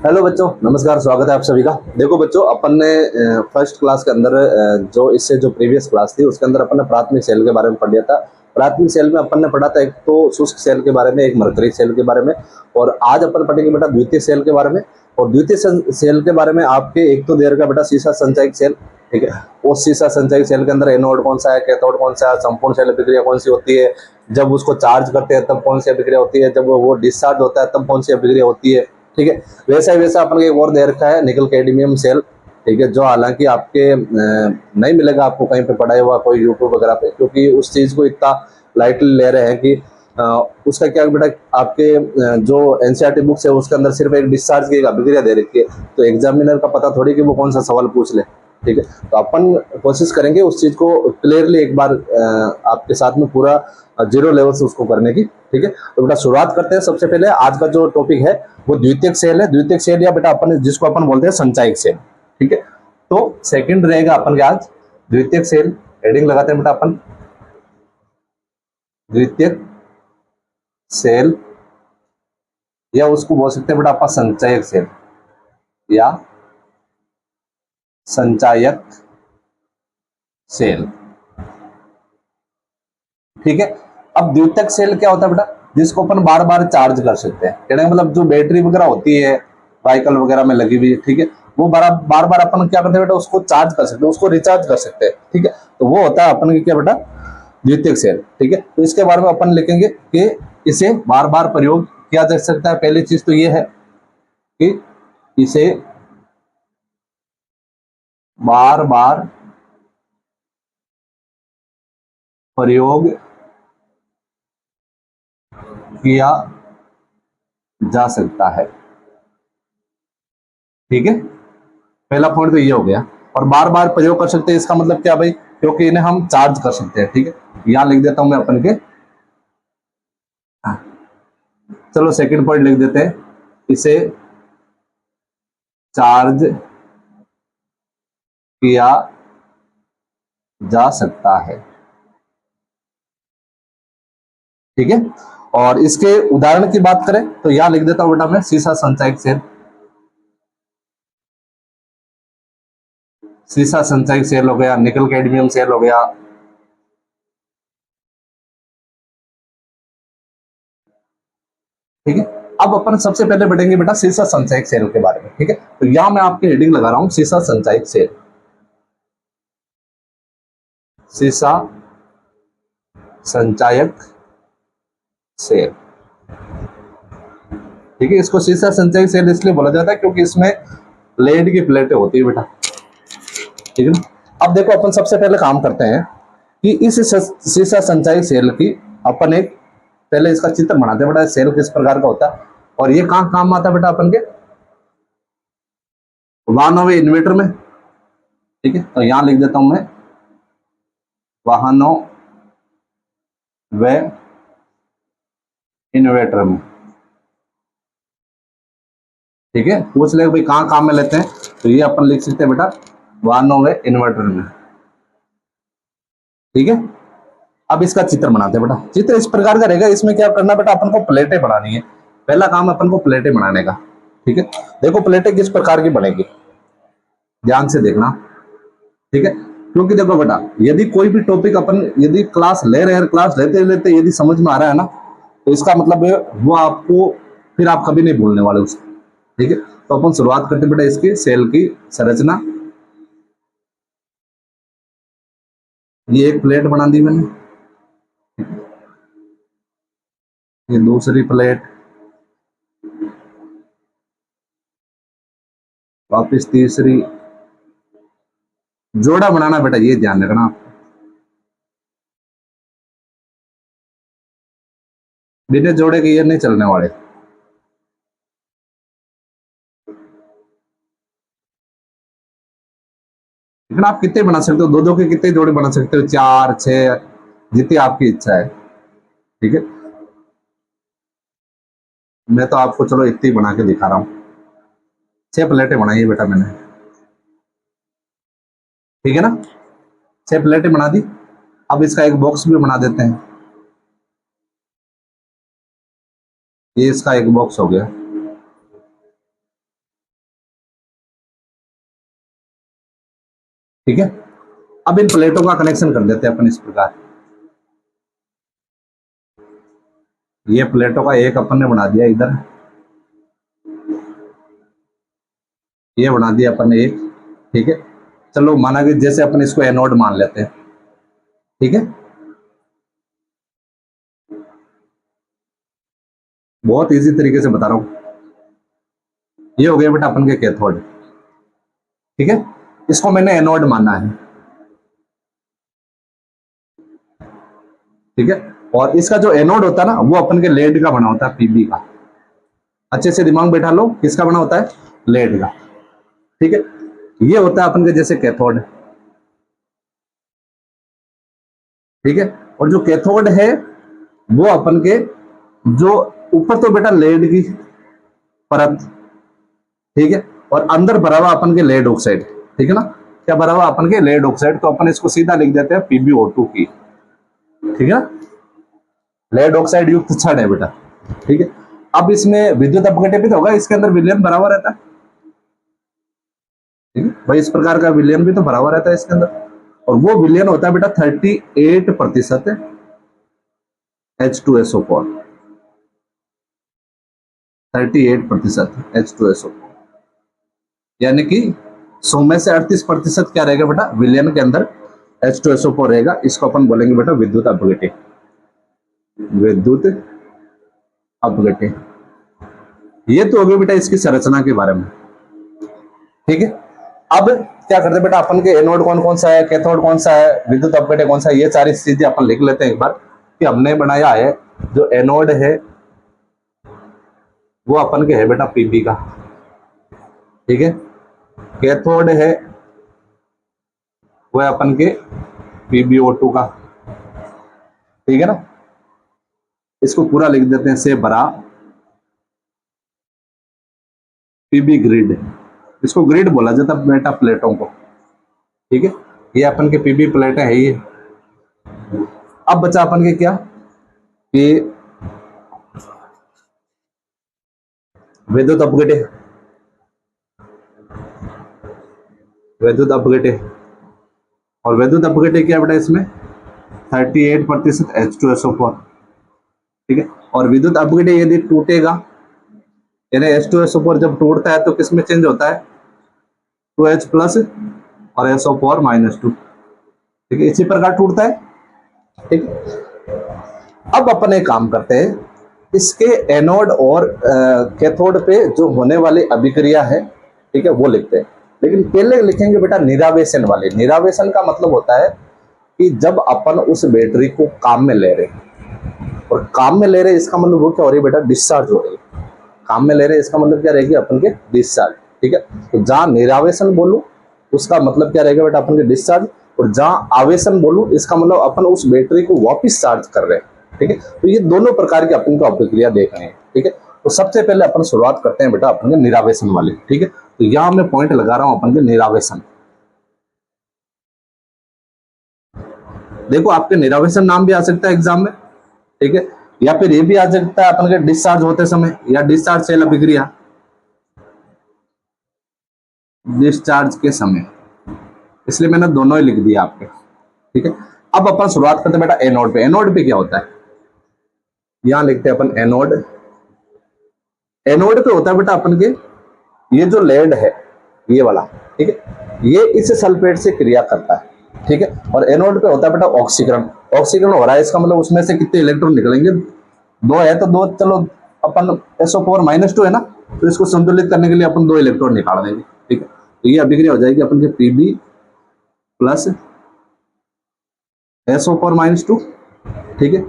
Hello बच्चों, नमस्कार। स्वागत है आप सभी का। देखो बच्चों, अपन ने फर्स्ट क्लास के अंदर जो प्रीवियस क्लास थी उसके अंदर अपन ने प्राथमिक सेल के बारे में पढ़ लिया था। प्राथमिक सेल में अपन ने पढ़ा था एक तो शुष्क सेल के बारे में, एक मरकरी सेल के बारे में, और आज अपन पढ़ेंगे बेटा द्वितीय सेल के बारे में। और द्वितीय सेल के बारे में आपके एक तो देर का बेटा सीसा संचयक सेल, ठीक है। उस सीसा संचयक सेल के अंदर एनोड कौन सा है, कैथोड कौन सा है, संपूर्ण सेल अभिक्रिया कौन सी होती है, जब उसको चार्ज करते हैं तब कौन सी अभिक्रिया होती है, जब वो डिस्चार्ज होता है तब कौन सी अभिक्रिया होती है, ठीक है। वैसा ही वैसा अपन को एक और दे रखा है निकल कैडमियम सेल, ठीक है, जो हालांकि आपके नहीं मिलेगा आपको कहीं पे पढ़ाया हुआ कोई यूट्यूब वगैरह पे, क्योंकि उस चीज को इतना लाइटली ले रहे हैं कि उसका क्या बेटा आपके जो एनसीईआरटी बुक्स है उसके अंदर सिर्फ एक डिस्चार्ज की एक अभिक्रिया दे रखी है, तो एग्जामिनर का पता थोड़ी कि वो कौन सा सवाल पूछ ले, ठीक है। तो अपन कोशिश करेंगे उस चीज को क्लियरली एक बार आपके साथ में पूरा जीरो लेवल से उसको करने की, ठीक है। तो बेटा शुरुआत करते हैं। सबसे पहले आज का जो टॉपिक है वो द्वितीयक सेल है। द्वितीयक सेल या बेटा अपन जिसको अपन बोलते हैं संचायक सेल, ठीक है। तो सेकंड रहेगा अपन के आज द्वितीयक सेल। हेडिंग लगाते हैं बेटा अपन द्वितीयक सेल, या उसको बोल सकते हैं बेटा अपन संचयक सेल या संचायक सेल, ठीक है। अब द्वितीयक सेल क्या होता है बेटा, जिसको अपन बार बार चार्ज कर सकते हैं। कहने का मतलब जो बैटरी वगैरह होती है व्हीकल वगैरह में लगी हुई, ठीक है, वो बार बार अपन क्या करते हैं बेटा, उसको चार्ज कर सकते हैं, उसको रिचार्ज कर सकते हैं, ठीक है। तो वो होता है अपन की क्या बेटा, द्वितीयक सेल, ठीक है। तो इसके बारे में अपन लिखेंगे कि इसे बार बार प्रयोग किया जा सकता है। पहली चीज तो ये है कि इसे बार बार प्रयोग किया जा सकता है, ठीक है। पहला पॉइंट तो ये हो गया। और बार बार प्रयोग कर सकते हैं, इसका मतलब क्या भाई, क्योंकि इन्हें हम चार्ज कर सकते हैं, ठीक है। यहां लिख देता हूं मैं अपन के, चलो सेकंड पॉइंट लिख देते हैं, इसे चार्ज किया जा सकता है, ठीक है। और इसके उदाहरण की बात करें तो यहां लिख देता हूं बेटा मैं सीसा संचायक सेल। सीसा संचायक सेल हो गया, निकल कैडमियम सेल हो गया, ठीक है। अब अपन सबसे पहले बढ़ेंगे बेटा सीसा संचायक सेल के बारे में, ठीक है। तो यहां मैं आपकी हेडिंग लगा रहा हूं सीसा संचायक सेल। सीसा संचायक सेल, ठीक है। इसको सीसा संचायक सेल इसलिए बोला जाता है क्योंकि इसमें लेड की प्लेटें होती है बेटा, ठीक है ना। अब देखो अपन सबसे पहले काम करते हैं कि इस सीसा संचायक सेल की अपन एक पहले इसका चित्र बनाते हैं बेटा, सेल किस प्रकार का होता है और ये कहां काम आता है बेटा अपन के वाहनों में, इन्वर्टर में, ठीक है। तो यहां लिख देता हूं मैं वाहनों व इन्वर्टर में, ठीक है। पूछ ले भाई कहां काम में लेते हैं, तो ये अपन लिख सकते हैं बेटा वाहनों व इन्वर्टर में, ठीक है। अब इसका चित्र बनाते हैं बेटा। चित्र इस प्रकार का रहेगा, इसमें क्या करना बेटा, अपन को प्लेटें बनानी है। पहला काम अपन को प्लेटें बनाने का, ठीक है। देखो प्लेटें किस प्रकार की बनेगी, ध्यान से देखना, ठीक है। क्योंकि देखो बेटा यदि कोई भी टॉपिक अपन यदि क्लास ले रहे हैं, क्लास लेते लेते यदि समझ में आ रहा है ना, तो इसका मतलब है वो आपको फिर आप कभी नहीं भूलने वाले उसको, ठीक है। तो अपन शुरुआत करते बेटा इसकी सेल की संरचना। ये एक प्लेट बना दी मैंने, ये दूसरी प्लेट, वापिस तीसरी। जोड़ा बनाना बेटा ये ध्यान रखना, बिना जोड़े के ये नहीं चलने वाले। लेकिन आप कितने बना सकते हो, दो दो के कितने जोड़े बना सकते हो, चार छह, जितनी आपकी इच्छा है, ठीक है। मैं तो आपको चलो इतनी बना के दिखा रहा हूं। छह प्लेटें बनाई है बेटा मैंने, ठीक है ना। छह प्लेटें बना दी। अब इसका एक बॉक्स भी बना देते हैं। ये इसका एक बॉक्स हो गया, ठीक है। अब इन प्लेटों का कनेक्शन कर देते हैं अपन इस प्रकार। ये प्लेटों का एक अपन ने बना दिया इधर, ये बना दिया अपन ने एक, ठीक है। चलो माना कि जैसे अपन इसको एनोड मान लेते हैं, ठीक है। बहुत इजी तरीके से बता रहा हूं। ये हो गया बेटा अपन के कैथोड, ठीक है। इसको मैंने एनोड माना है, ठीक है। और इसका जो एनोड होता है ना, वो अपन के लेड का बना होता है, पीबी का। अच्छे से दिमाग बैठा लो, किसका बना होता है? लेड का, ठीक है। ये होता है अपन के जैसे कैथोड, ठीक है। और जो कैथोड है वो अपन के जो ऊपर तो बेटा लेड की परत, ठीक है। और अंदर भरा हुआ अपन के लेड ऑक्साइड, ठीक है ना। क्या भरा हुआ? अपन के लेड ऑक्साइड। तो अपन इसको सीधा लिख देते हैं PbO2 की, ठीक है ना। लेड ऑक्साइड युक्त छड़ है बेटा, ठीक है। अब इसमें विद्युत अपघटित होगा, इसके अंदर विलयन भरा हुआ रहता है, ठीक है भाई। इस प्रकार का विलयन भी तो भरा हुआ रहता है इसके अंदर, और वो विलयन होता है बेटा 38% H2SO4, 38% H2SO4, यानी कि 100 में से 38% क्या रहेगा बेटा? विलयन के अंदर H2SO4 रहेगा। इसको अपन बोलेंगे बेटा विद्युत अपघट्य, विद्युत अपघट्य। ये तो हो गया बेटा इसकी संरचना के बारे में, ठीक है। अब क्या करते हैं बेटा, अपन के एनोड कौन कौन सा है, कैथोड कौन सा है, विद्युत अपघट्य कौन सा है, ये सारी चीजें अपन लिख लेते हैं एक बार कि हमने बनाया है। जो एनोड है वो अपन के है बेटा पीबी का, ठीक है। कैथोड है वो है अपन के PbO2 का, ठीक है ना। इसको पूरा लिख देते हैं से बरा पीबी ग्रिड। इसको ग्रिड बोला जाता है बेटा प्लेटों को, ठीक है। ये अपन के पीबी प्लेट है ये। अब बचा अपन के क्या कि विद्युत अपघट्य, विद्युत अपघट्य। और विद्युत अपघट्य क्या बेटा इसमें 38% H2SO4, ठीक है। और विद्युत अपघट्य यदि टूटेगा, यानी H2SO4 जब टूटता है तो किसमें चेंज होता है? 2H प्लस और SO4 -2, ठीक है। इसी प्रकार टूटता है, ठीक है। अब अपन एक काम करते हैं, इसके एनोड और कैथोड पे जो होने वाली अभिक्रिया है, ठीक है, वो लिखते हैं। लेकिन पहले लिखेंगे बेटा निरावेशन वाले। निरावेशन का मतलब होता है कि जब अपन उस बैटरी को काम में ले रहे हैं, और काम में ले रहे इसका मतलब वो क्या हो रही है बेटा? डिस्चार्ज हो रही है। काम में ले रहे इसका मतलब क्या रहेगी अपन के? डिस्चार्ज, ठीक है। तो जहां निरावेशन बोलूं उसका मतलब क्या रहेगा बेटा? अपन के डिस्चार्ज। और जहां आवेशन बोलूं इसका मतलब अपन उस बैटरी को वापस चार्ज कर रहे हैं, ठीक है। तो ये दोनों प्रकार की अपन को अभिक्रिया देख रहे हैं, ठीक है। तो सबसे पहले अपन शुरुआत करते हैं बेटा अपन के निरावेशन वाले, ठीक है। तो यहां मैं पॉइंट लगा रहा हूं अपन के निरावेशन। देखो आपके निरावेशन नाम भी आ सकता है एग्जाम में, ठीक है। या फिर ये भी आ सकता है अपन के डिस्चार्ज होते समय, या डिस्चार्ज सेल अभिक्रिया, डिस्चार्ज के समय। इसलिए मैंने दोनों ही लिख दिया आपके, ठीक है। अब अपन शुरुआत करते हैं बेटा एनोड पे। एनोड पे क्या होता है? यहां लिखते हैं अपन एनोड। एनोड पे होता है बेटा अपन के ये जो लेड है ये वाला, ठीक है, ये इस सल्फेट से क्रिया करता है, ठीक है। और एनोड पे होता है बेटा ऑक्सीकरण। ऑक्सीकरण हो रहा है, इसका मतलब उसमें से कितने इलेक्ट्रॉन निकलेंगे? 2 है तो 2, चलो अपन SO4 -2 है ना, तो इसको संतुलित करने के लिए अपन 2 इलेक्ट्रॉन निकाल देंगे, ठीक है। तो ये अभिक्रिया हो जाएगी अपन के Pb प्लस SO4 -2, ठीक है।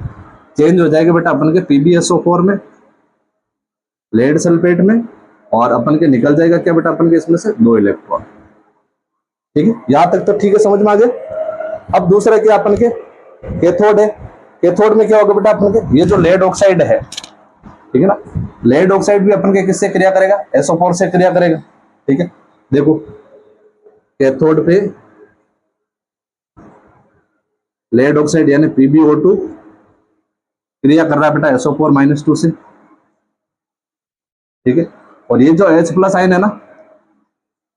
चेंज हो जाएगा बेटा अपन के PbSO4 में, लेड सल्फेट में, और अपन के निकल जाएगा क्या बेटा अपन के इसमें से 2 इलेक्ट्रॉन, ठीक है। यहां तक तो ठीक है, समझ में आ गया। अब दूसरा क्या अपन के कैथोड है। कैथोड में क्या होगा बेटा अपन के ये जो लेड ऑक्साइड है, ठीक है ना। लेड ऑक्साइड भी अपन के किससे क्रिया करेगा? SO4 से क्रिया करेगा, ठीक है। देखो कैथोड पे लेड ऑक्साइड यानी PbO2 क्रिया कर रहा है बेटा SO4 -2 से, ठीक है। और ये जो H+ आयन है ना,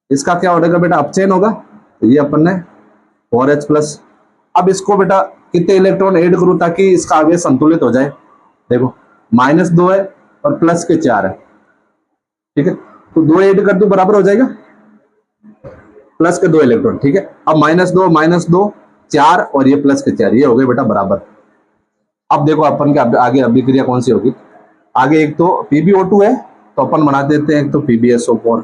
इसका क्या हो जाएगा बेटा? अपचयन होगा, तो ये अपन ने 4H प्लस। अब इसको बेटा कितने इलेक्ट्रॉन ऐड करूं ताकि इसका आवेश संतुलित हो जाए? देखो -2 है और प्लस के 4 है, ठीक है, तो 2 ऐड कर दूं बराबर हो जाएगा प्लस के 2 इलेक्ट्रॉन, ठीक है। अब -2 4 और ये प्लस के 4, ये हो गए बेटा बराबर। अब देखो अपन के आगे अभिक्रिया कौन सी होगी? आगे एक तो PbO2 है तो अपन बना देते हैं एक तो PbSO4,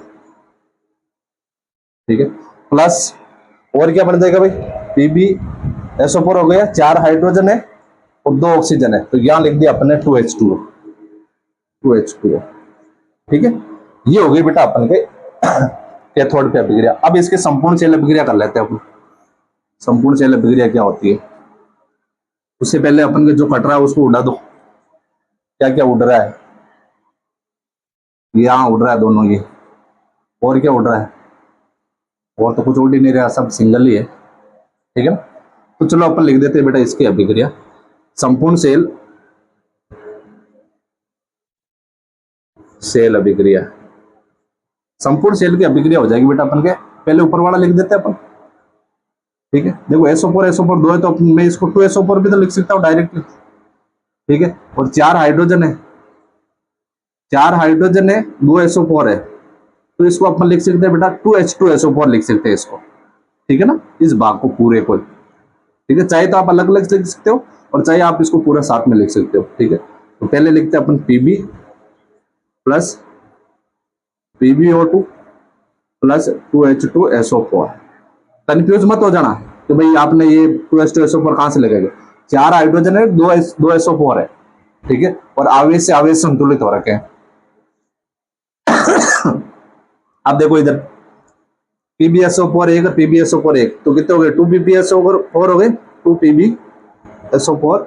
ठीक है, प्लस और क्या बन जाएगा भाई? PbSO4 हो गया, 4 हाइड्रोजन है और 2 ऑक्सीजन है, तो यहां लिख दिया अपन ने 2H2O, ठीक है। ये हो गई बेटा अपन के कैथोड पे अभिक्रिया। अब इसके संपूर्ण शेल अभिक्रिया कर लेते हैं अपन। संपूर्ण शेल अभिक्रिया क्या होती है? उससे पहले अपन के जो कट रहा है उसको उड़ा दो। क्या क्या उड़ रहा है? यहाँ उड़ रहा है दोनों ये, और क्या उड़ रहा है? और तो कुछ उड़ ही नहीं रहा, सब सिंगल ही है, ठीक है ना। तो चलो अपन लिख देते हैं बेटा इसकी अभिक्रिया। संपूर्ण शेल अभिक्रिया, संपूर्ण शेल की अभिक्रिया हो जाएगी बेटा अपन के, पहले ऊपर वाला लिख देते हैं अपन, ठीक है। देखो SO4 2 है तो मैं इसको 2SO4 भी तो लिख सकता हूँ डायरेक्टली, ठीक है। और 4 हाइड्रोजन है, 2 SO4 है, तो इसको अपन लिख सकते हैं बेटा 2H2SO4 लिख सकते हैं इसको, ठीक है ना, इस भाग को पूरे को, ठीक है। चाहे तो आप अलग अलग लिख सकते हो और चाहे आप इसको पूरा साथ में लिख सकते हो, ठीक है। तो पहले लिखते हैं अपन Pb plus PbO2 plus 2H2SO4। Confuse मत हो जाना कि भाई आपने ये 2H2SO4 कहां से लगेगा? 4 हाइड्रोजन है, 2 SO4 है, ठीक है, और आवेश से आवेश संतुलित हो रखे हैं। अब देखो इधर PbSO4 1 और PbSO4 1, तो कितने हो गए? 2 PbSO4 हो गए, 2 PbSO4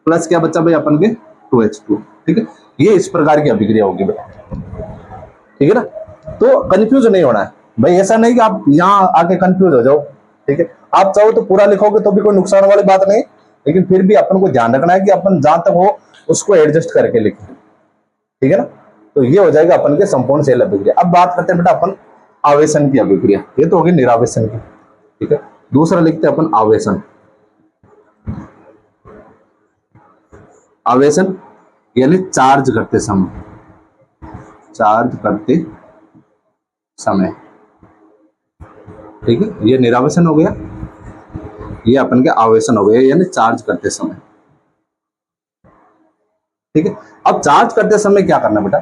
प्लस क्या बच्चा भाई अपन के 2H2, ठीक है। ये इस प्रकार की अभिक्रिया होगी बेटा, ठीक है ना। तो कंफ्यूज नहीं होना है भाई, ऐसा नहीं कि आप यहाँ आके कंफ्यूज हो जाओ, ठीक है। आप चाहो तो पूरा लिखोगे तो भी कोई नुकसान वाली बात नहीं, लेकिन फिर भी अपन को ध्यान रखना है कि अपन जहां तक हो उसको एडजस्ट करके लिखें, ठीक है ना। तो ये हो जाएगा अपन के संपूर्ण शेल अभिक्रिया। अब बात करते हैं बेटा अपन आवेशन की अभिक्रिया, ये तो होगी निरावेशन की, ठीक है। दूसरा लिखते हैं अपन आवेशन। आवेशन यानी चार्ज करते समय, ठीक है। ये निरावेशन हो गया, ये अपन के आवेशन हो गया, यानी चार्ज करते समय, ठीक है। अब चार्ज करते समय क्या करना बेटा?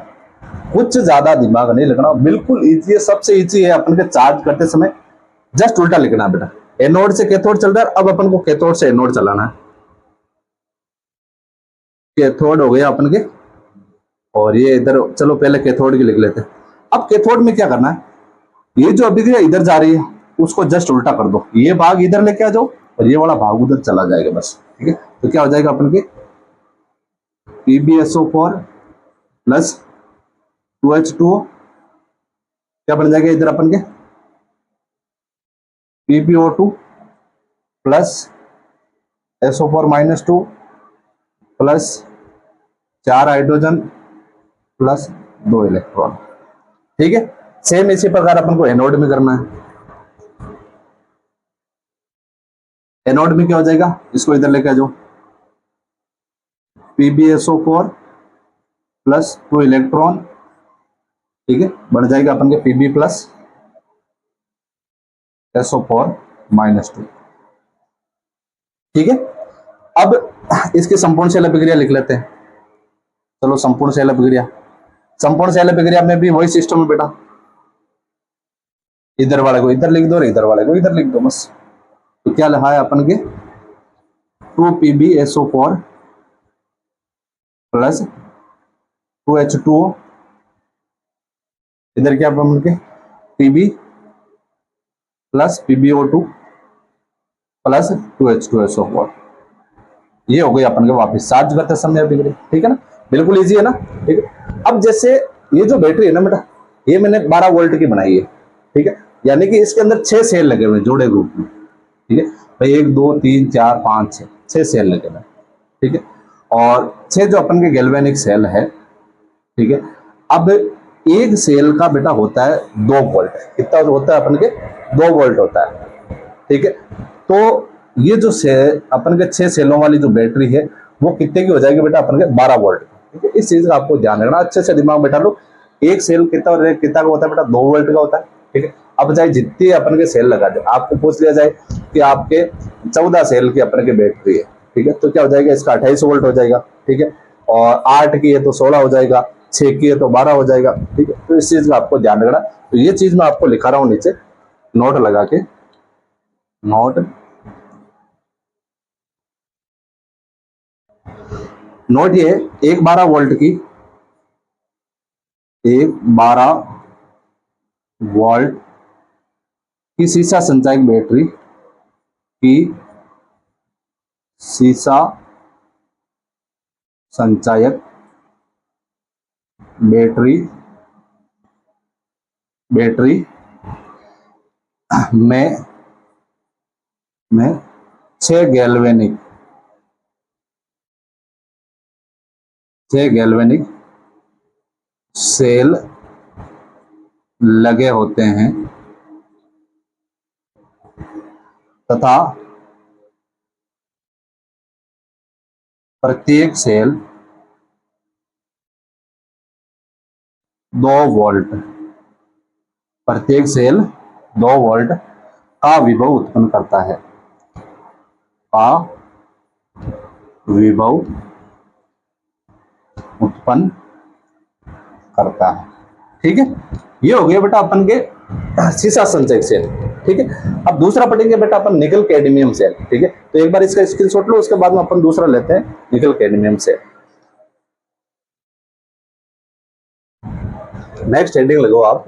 कुछ ज्यादा दिमाग नहीं लगना, बिल्कुल इजी है, सबसे इजी है अपन के चार्ज करते समय जस्ट उल्टा लिखना बेटा। एनोड से कैथोड चल रहा है, अब अपन को कैथोड से एनोड चलाना है। कैथोड हो गया अपन के, और ये इधर चलो पहले कैथोड की लिख लेते हैं। अब कैथोड में क्या करना है? ये जो अभिक्रिया इधर जा रही है उसको जस्ट उल्टा कर दो, ये भाग इधर लेके आ जाओ और ये वाला भाग उधर चला जाएगा बस, ठीक है। तो क्या हो जाएगा अपन के PbSO4 प्लस 2H2O, क्या बन जाएगा इधर अपन के PbO2 plus SO4 - 2 plus 4 hydrogen plus 2 electron, ठीक है। सेम इसी प्रकार अपन को एनोड में करना है। एनोड में क्या हो जाएगा? इसको इधर लेके आ जाओ, PbSO4 प्लस 2 इलेक्ट्रॉन, ठीक है, बन जाएगा अपन के Pb प्लस SO4 - 2, ठीक है। अब इसकी संपूर्ण शेल अभिक्रिया लिख लेते हैं। चलो संपूर्ण शेल अभिक्रिया, संपूर्ण शेल अभिक्रिया में भी वही सिस्टम है बेटा, इधर वाले को इधर लिख दो और इधर वाले को इधर लिख दो बस। तो क्या लिखा है अपन के 2 PbSO4 प्लस 2H2O, इधर क्या अपन के Pb plus PbO2 plus 2H2SO4, ये हो गई अपन के वापस चार्ज करते समय अभिक्रिया, ठीक है ना। बिल्कुल इजी है ना, ठीक है। अब जैसे ये जो बैटरी है ना बेटा, ये मैंने 12 वोल्ट की बनाई है, ठीक है, यानी कि इसके अंदर 6 सेल लगे हुए जोड़े ग्रुप में, ठीक है भाई, 1 2 3 4 5 6 सेल लगे हुए, ठीक है। और 6 जो अपन के गैल्वेनिक सेल है, ठीक है। अब एक सेल का बेटा होता है 2 वोल्ट, कितना होता है अपन के 2 वोल्ट होता है, ठीक है। तो ये जो अपन के 6 सेलों वाली जो बैटरी है वो कितने की हो जाएगी बेटा, अपन के 12 वोल्ट। ठीक है, इस चीज का आपको ध्यान रखना, अच्छे से दिमाग में बैठा लो। एक सेल कितना का होता है बेटा, 2 वोल्ट का होता है। ठीक है, अब चाहे जितनी अपन के सेल लगा दे, आपको पूछ लिया जाए कि आपके 14 सेल की अपन की बैटरी है, ठीक है, तो क्या हो जाएगा, इसका 28 वोल्ट हो जाएगा। ठीक है, और 8 की है तो 16 हो जाएगा, 6 की है तो 12 हो जाएगा। ठीक है, तो इस चीज का आपको ध्यान रखना। तो ये चीज मैं आपको लिखा रहा हूं नीचे नोट लगा के, नोट नोट ये एक 12 वोल्ट की, एक 12 वोल्ट की सीसा संचायक बैटरी की, सीसा संचायक बैटरी बैटरी में 6 गैल्वेनिक 6 गैल्वेनिक सेल लगे होते हैं तथा प्रत्येक सेल 2 वोल्ट, प्रत्येक सेल 2 वोल्ट का विभव उत्पन्न करता है, का विभव उत्पन्न करता है। ठीक है, ये हो गया बेटा अपन के सीसा संचयक सेल। ठीक है, अब दूसरा पढ़ेंगे बेटा अपन निकल कैडमियम सेल। ठीक है, तो एक बार इसका स्क्रीनशॉट लो, उसके बाद में अपन दूसरा लेते हैं निकल कैडमियम सेल। नेक्स्ट हेडिंग लगाओ आप,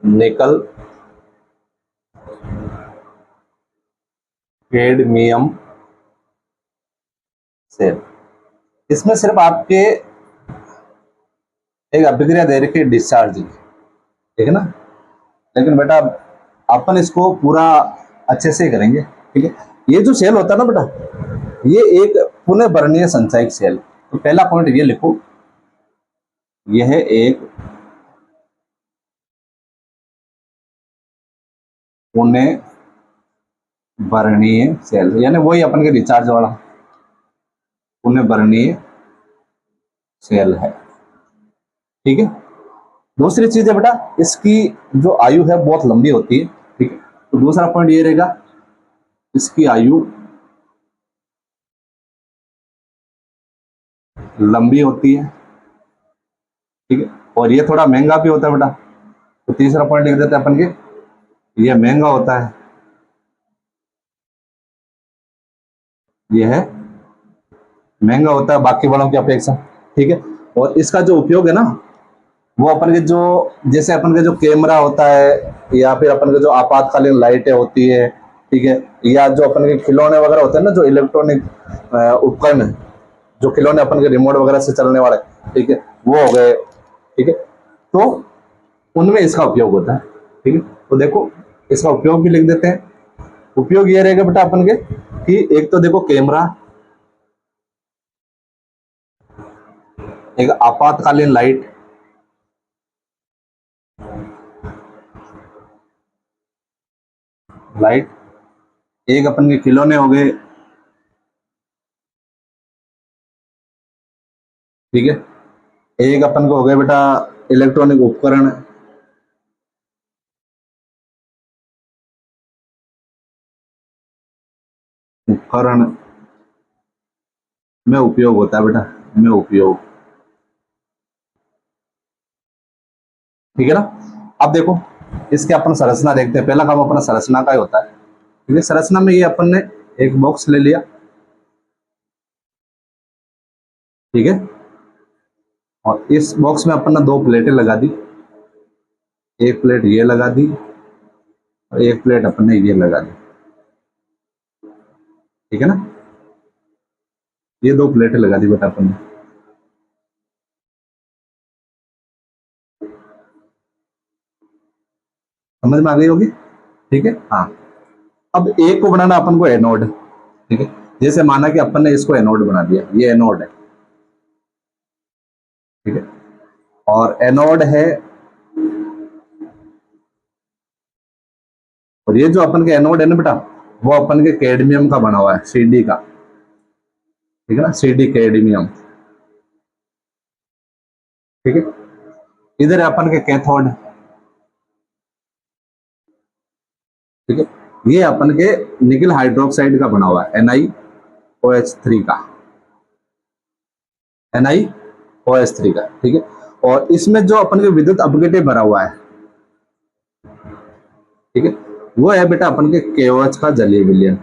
निकल कैडमियम सेल। इसमें सिर्फ आपके एक अभिक्रिया दे रखी है डिस्चार्ज, ठीक है ना, लेकिन बेटा अपन इसको पूरा अच्छे से करेंगे। ठीक है, ये जो सेल होता है ना बेटा, ये एक पुनः वर्णीय संचायक सेल। तो पहला पॉइंट ये लिखो, यह एक पुनः वर्णीय सेल, यानी वही अपन के रिचार्ज वाला पुनः वर्णीय सेल है। ठीक है, दूसरी चीज है बेटा, इसकी जो आयु है बहुत लंबी होती है। ठीक है, तो दूसरा पॉइंट ये रहेगा, इसकी आयु लंबी होती है। ठीक है, और ये थोड़ा महंगा भी होता है बेटा। तो तीसरा पॉइंट लिख देते हैं अपन के, ये महंगा होता है, ये है महंगा होता है बाकी वालों की अपेक्षा। ठीक है, और इसका जो उपयोग है ना, वो अपन के जो, जैसे अपन के जो कैमरा होता है, या फिर अपन के जो आपातकालीन लाइटें होती है, ठीक है, या जो अपन के खिलौने वगैरह होते हैं ना, जो इलेक्ट्रॉनिक उपकरण है, जो खिलौने अपन के रिमोट वगैरह से चलने वाले, ठीक है, वो हो गए। ठीक है, तो उनमें इसका उपयोग होता है। ठीक है, तो देखो इसका उपयोग भी लिख देते हैं। उपयोग ये रहेगा बेटा अपन के कि एक तो देखो कैमरा, एक आपातकालीन लाइट, एक अपन के खिलौने हो गए। ठीक है, एक अपन को हो गया बेटा इलेक्ट्रॉनिक उपकरण, उपकरण में उपयोग होता है बेटा, में उपयोग। ठीक है ना, अब देखो इसके अपन संरचना देखते हैं। पहला काम अपना संरचना का ही होता है। ठीक है, संरचना में ये अपन ने एक बॉक्स ले लिया। ठीक है, और इस बॉक्स में अपन ने 2 प्लेटें लगा दी, एक प्लेट ये लगा दी और एक प्लेट अपन ने ये लगा दी। ठीक है ना, ये 2 प्लेटें लगा दी बेटा अपन ने। समझ में आ गई होगी। ठीक है, हाँ, अब एक को बनाना अपन को एनोड। ठीक है, जैसे माना कि अपन ने इसको एनोड बना दिया, ये एनोड है। ठीक है, और एनोड है और ये जो अपन के एनोड है ना बेटा, वो अपन के कैडमियम का बना हुआ है, Cd का, ठीक है ना, Cd कैडमियम, ठीक है। इधर है अपन के कैथोड, ठीक है। ये अपन के निकल हाइड्रोक्साइड का बना हुआ है, NiOH3 का, NiOH3 का, ठीक है। और इसमें जो अपन के विद्युत अपघट्य भरा हुआ है, ठीक है, वो है बेटा अपन के KOH का जलीय विलयन,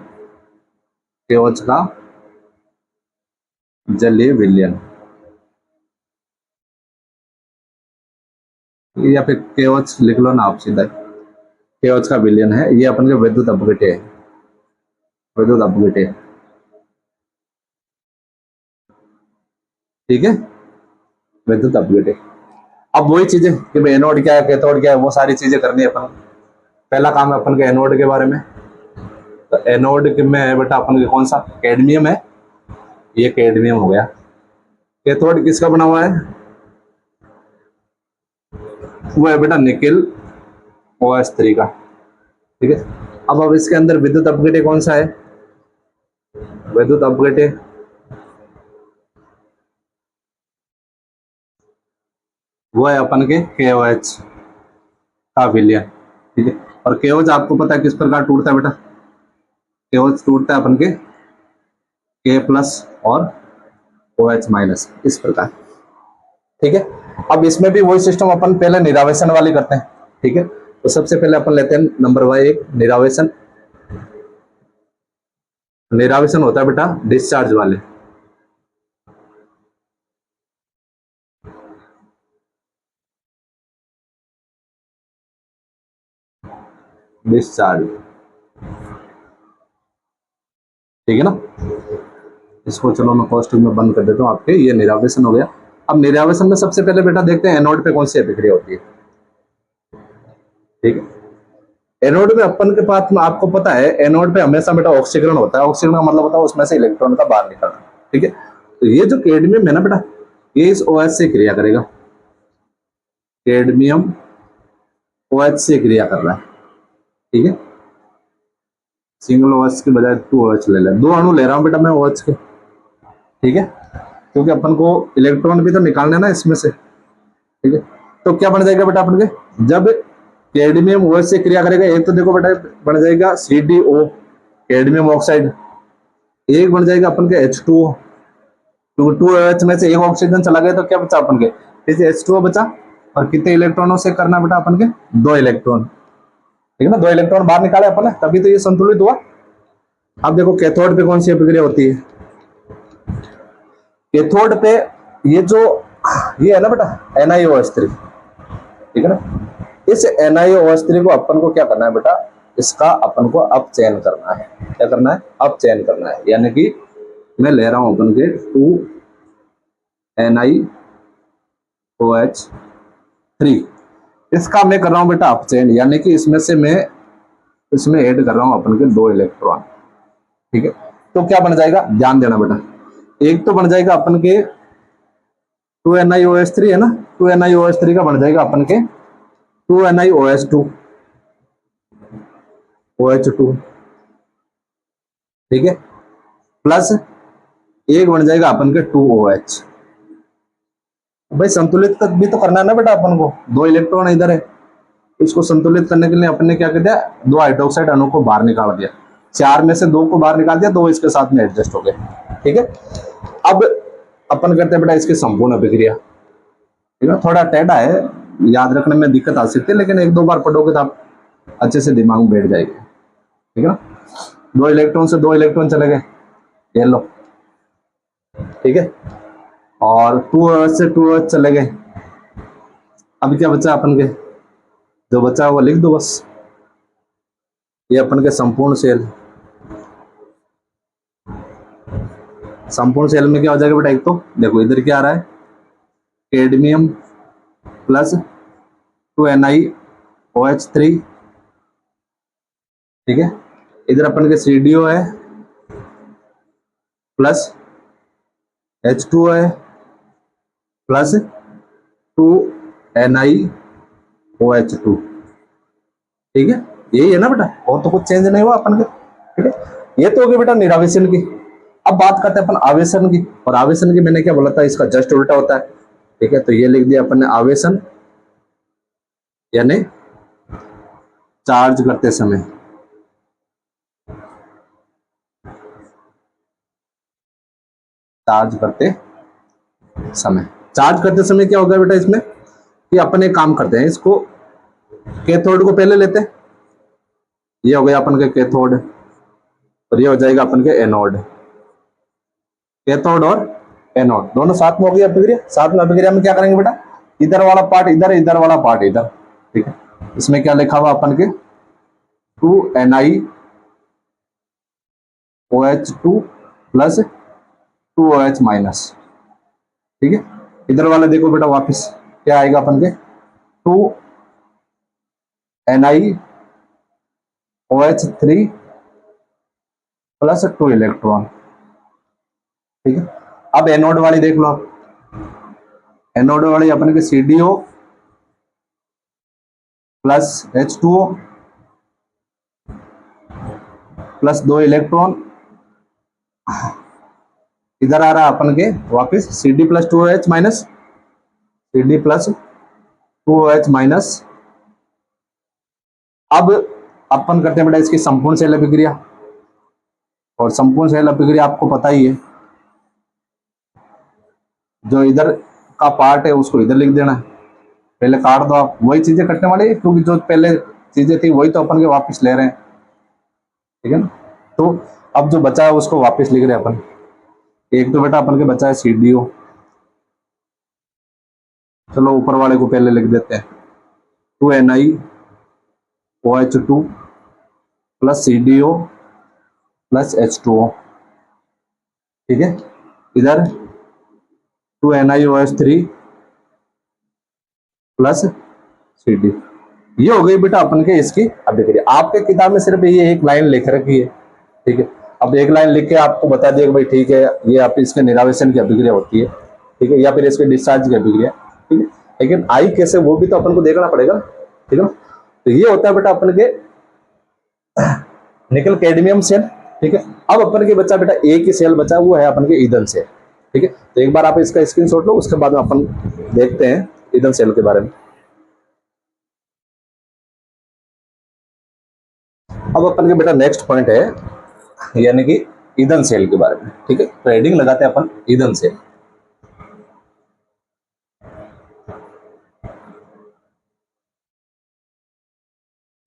KOH का जलीय विलयन, या फिर KOH लिख लो ना आप सीधा, KOH का विलयन है, ये अपन के विद्युत अपघट्य है, विद्युत अपघट्य, ठीक है, विद्युत अपघट्य। अब वही चीजें कि भाई एनोड क्या है, कैथोड क्या है, वो सारी चीजें करनी है अपन। पहला काम है अपन के एनोड के बारे में। तो एनोड में है बेटा अपन के कौन सा, कैडमियम है, ये कैडमियम हो गया। कैथोड किसका बना हुआ है, वो है बेटा निकिल OH3 का, ठीक है। अब इसके अंदर विद्युत अपघट्य कौन सा है, विद्युत अपघट्य वो है अपन के KOH का विलयन, ठीक है। और KOH आपको पता है किस प्रकार टूटता है बेटा, KOH टूटता है अपन के K+ और OH- इस प्रकार, ठीक है। अब इसमें भी वही सिस्टम अपन पहले निरावेशन वाली करते हैं, ठीक है। तो सबसे पहले अपन लेते हैं नंबर 1 निरावेशन। निरावेशन होता है बेटा डिस्चार्ज वाले, डिस्चार्ज, ठीक है ना। इसको चलो मैं कॉस्टिंग में बंद कर देता हूँ आपके, ये निरावेशन हो गया। अब निरावेशन में सबसे पहले बेटा देखते हैं एनोड पे कौन सी अभिक्रिया होती है, ठीक है। एनोड में अपन के पास में आपको पता है एनोड पे हमेशा बेटा ऑक्सीकरण होता है, ऑक्सीकरण का मतलब होता है उसमें से इलेक्ट्रॉन का बाहर निकलना, ठीक है। तो ये जो कैडमियम है ना बेटा, ये इस OH से क्रिया करेगा, कैडमियम OH से क्रिया कर रहा है, ठीक है। सिंगल OH की बजाय 2 OH ले ले, 2 अणु ले रहा हूं बेटा मैं OH के, ठीक है, क्योंकि अपन को इलेक्ट्रॉन भी तो निकालने ना इसमें से, ठीक है। तो क्या बन जाएगा बेटा अपन के, जब कैडमियम OH से क्रिया करेगा, एक तो देखो बेटा बन जाएगा CdO कैडमियम ऑक्साइड, एक बन जाएगा अपन के H2O, क्योंकि 2 OH में से एक ऑक्सीजन चला गया तो क्या बचा अपन के, फिर से H2O बचा। और कितने इलेक्ट्रॉनों से करना बेटा अपन के, 2 इलेक्ट्रॉन, ठीक है ना, 2 इलेक्ट्रॉन बाहर निकाले अपन ने, तभी तो ये संतुलित हुआ। अब देखो कैथोड पे कौन सी अभिक्रिया होती है, कैथोड पे ये जो ये है ना बेटा NiOH3, ठीक है ना। इस NiOH3 को अपन को क्या करना है बेटा, इसका अपन को अपचयन करना है, क्या करना है, अपचयन करना है। यानी कि मैं ले रहा हूं अपन के 2 NiOH3, इसका मैं कर रहा हूं बेटा अपचयन, यानी कि इसमें से मैं इसमें ऐड कर रहा हूं अपन के 2 इलेक्ट्रॉन, ठीक है। तो क्या बन जाएगा, ध्यान देना बेटा, एक तो बन जाएगा अपन के 2 NiOH3 है ना, 2 NiOH3 का बन जाएगा अपन के 2 NiOH2 OH2, ठीक है, प्लस एक बन जाएगा अपन के 2 OH। भाई संतुलित तक भी तो करना है ना बेटा अपन को, 2 इलेक्ट्रॉन इधर है, इसको संतुलित करने के लिए अपन ने क्या कर दिया, 2 हाइड्रोक्साइड अणु को बाहर निकाल दिया, 4 में से 2 को बाहर निकाल दिया, 2 इसके साथ में एडजस्ट हो गए, ठीक है। अब अपन करते हैं बेटा इसकी संपूर्ण अभिक्रिया, ठीक है। थोड़ा टेढ़ा है, याद रखने में दिक्कत आ सकती है, लेकिन 1-2 बार पढ़ोगे तो आप अच्छे से दिमाग में बैठ जाएगी, ठीक है ना। 2 इलेक्ट्रॉन से 2 इलेक्ट्रॉन चले गए, ये लो, ठीक है। और 2 से 2 चले गए, अब क्या बचा अपन के, जो बचा वो लिख दो बस, ये अपन के संपूर्ण सेल, संपूर्ण सेल में क्या हो जाएगा बेटा, एक तो देखो इधर क्या आ रहा है, कैडमियम प्लस 2 NiOH3, ठीक है। इधर अपन के CdO है प्लस H2O है प्लस 2 NiOH2, ठीक है। यही है ना बेटा, और तो कुछ चेंज नहीं हुआ अपन के। ठीक है, ये तो हो गई बेटा निरावेशन की। अब बात करते हैं अपन आवेशन की, और आवेशन की मैंने क्या बोला था, इसका जस्ट उल्टा होता है। ठीक है, तो ये लिख दिया अपन ने आवेशन यानी चार्ज करते समय, चार्ज करते समय, चार्ज करते समय क्या होगा बेटा इसमें, कि अपन एक काम करते हैं, इसको कैथोड को पहले लेते हैं, ये हो गया अपन के कैथोड, और ये हो जाएगा अपन के एनोड। कैथोड और एनोड दोनों साथ में हो गई अभिक्रिया। साथ में अभिक्रिया में क्या करेंगे बेटा, इधर वाला पार्ट इधर, इधर वाला पार्ट इधर। ठीक है, इसमें क्या लिखा हुआ अपन के 2NiOH2 प्लस 2OH माइनस। ठीक है, इधर वाला देखो बेटा वापस क्या आएगा अपन के 2NiOH3 प्लस 2 इलेक्ट्रॉन। ठीक है, अब एनोड वाली देख लो, एनोड वाली अपन के CDO plus H2O plus 2 electron, इधर आ रहा है अपन के वापस CD plus 2OH minus, CD plus 2OH minus. अब अपन करते हैं बेटा इसकी संपूर्ण सेल अभिक्रिया, और संपूर्ण सेल अभिक्रिया आपको पता ही है, जो इधर का पार्ट है उसको इधर लिख देना है, पहले काट दो आप, वही चीजें कटने वाली है, क्योंकि जो पहले चीजें थी वही तो अपन के वापस ले रहे हैं। ठीक है ना, तो अब जो बचा है उसको वापस लिख रहे हैं अपन। एक तो बेटा अपन के बचा है CDO, चलो ऊपर वाले को पहले लिख देते हैं 2NiOH2 plus CDO plus H2O। ठीक है, इधर 2NiOH3 प्लस CD। ये हो गई बेटा अपन के इसकी अभिक्रिया। आपके किताब में सिर्फ ये एक लाइन लिख रखी है। ठीक है, अब एक लाइन लिख के आपको बता दिया कि भाई ठीक है ये आप इसके निरावेशन की अभिक्रिया होती है। ठीक है, या फिर इसके डिस्चार्ज की अभिक्रिया। ठीक है, लेकिन आई कैसे वो भी तो अपन को देखना पड़ेगा। ठीक है, तो ये होता है बेटा अपन के निकल कैडमियम सेल। ठीक है, अब अपन के बच्चा बेटा एक ही सेल बचा, वो है अपन के ईंधन सेल। ठीक है, तो एक बार आप इसका स्क्रीनशॉट लो, उसके बाद में अपन देखते हैं ईंधन सेल के बारे में। अब अपन के बेटा नेक्स्ट पॉइंट है यानी कि ईंधन सेल के बारे में। ठीक है, तो हेडिंग लगाते हैं अपन ईंधन सेल।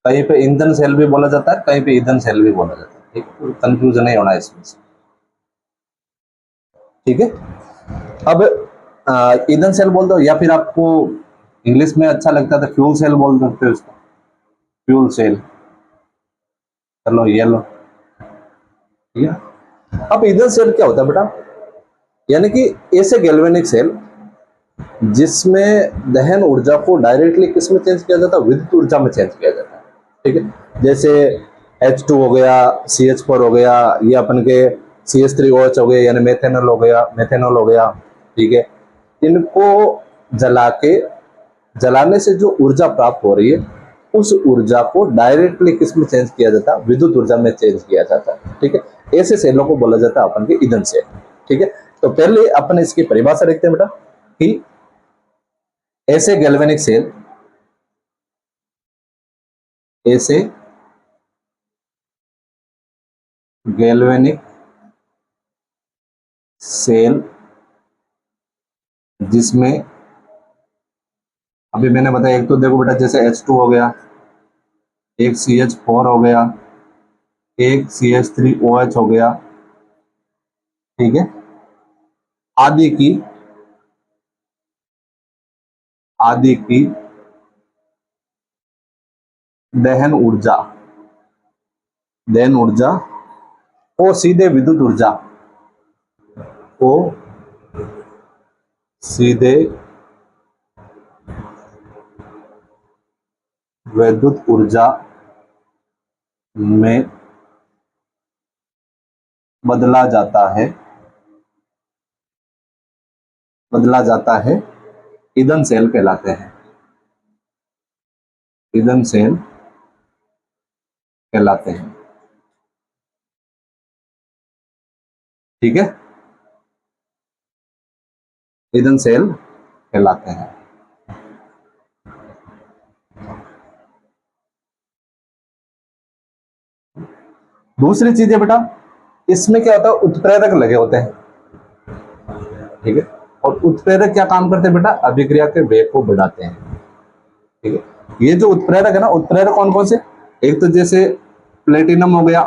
कहीं पे ईंधन सेल भी बोला जाता है, कहीं पे ईंधन सेल भी बोला जाता है। ठीक है, कंफ्यूजन नहीं होना इसमें। ठीक है, अब ईंधन सेल बोल दो, या फिर आपको इंग्लिश में अच्छा लगता है तो फ्यूल सेल बोल सकते हो इसको, फ्यूल सेल। चलो ये लो। ठीक है, अब ईंधन सेल क्या होता है बेटा, यानी कि ऐसे गैल्वेनिक सेल जिसमें दहन ऊर्जा को डायरेक्टली किस में चेंज किया जाता है, विद्युत ऊर्जा में चेंज किया जाता है। ठीक है, जैसे H2 हो गया, CH4 हो गया, ये अपन के CH3OH हो गए, यानी मेथेनॉल हो गया, मेथेनॉल हो गया। ठीक है, इनको जला के, जलाने से जो ऊर्जा प्राप्त हो रही है उस ऊर्जा को डायरेक्टली किस में चेंज किया जाता है, विद्युत ऊर्जा में चेंज किया जाता है। ठीक है, ऐसे सेलों को बोला जाता है अपन के ईंधन सेल। ठीक है, तो पहले अपन इसकी परिभाषा देखते हैं बेटा कि ऐसे गैल्वेनिक सेल, ऐसे गैल्वेनिक सेल जिसमें, अभी मैंने बताया एक तो देखो बेटा जैसे H2 हो गया, एक CH4 हो गया, एक CH3OH हो गया। ठीक है, आदि की, आदि की दहन ऊर्जा, दहन ऊर्जा को सीधे विद्युत ऊर्जा, को सीधे विद्युत ऊर्जा में बदला जाता है, बदला जाता है, ईंधन सेल कहलाते हैं। ईंधन सेल कहलाते हैं। ठीक है, ईंधन सेल कहलाते हैं। दूसरी चीज है बेटा, इसमें क्या होता है, उत्प्रेरक लगे होते हैं। ठीक है, और उत्प्रेरक क्या काम करते हैं बेटा, अभिक्रिया के वेग को बढ़ाते हैं। ठीक है, ये जो उत्प्रेरक है ना, उत्प्रेरक कौन कौन से, एक तो जैसे प्लेटिनम हो गया,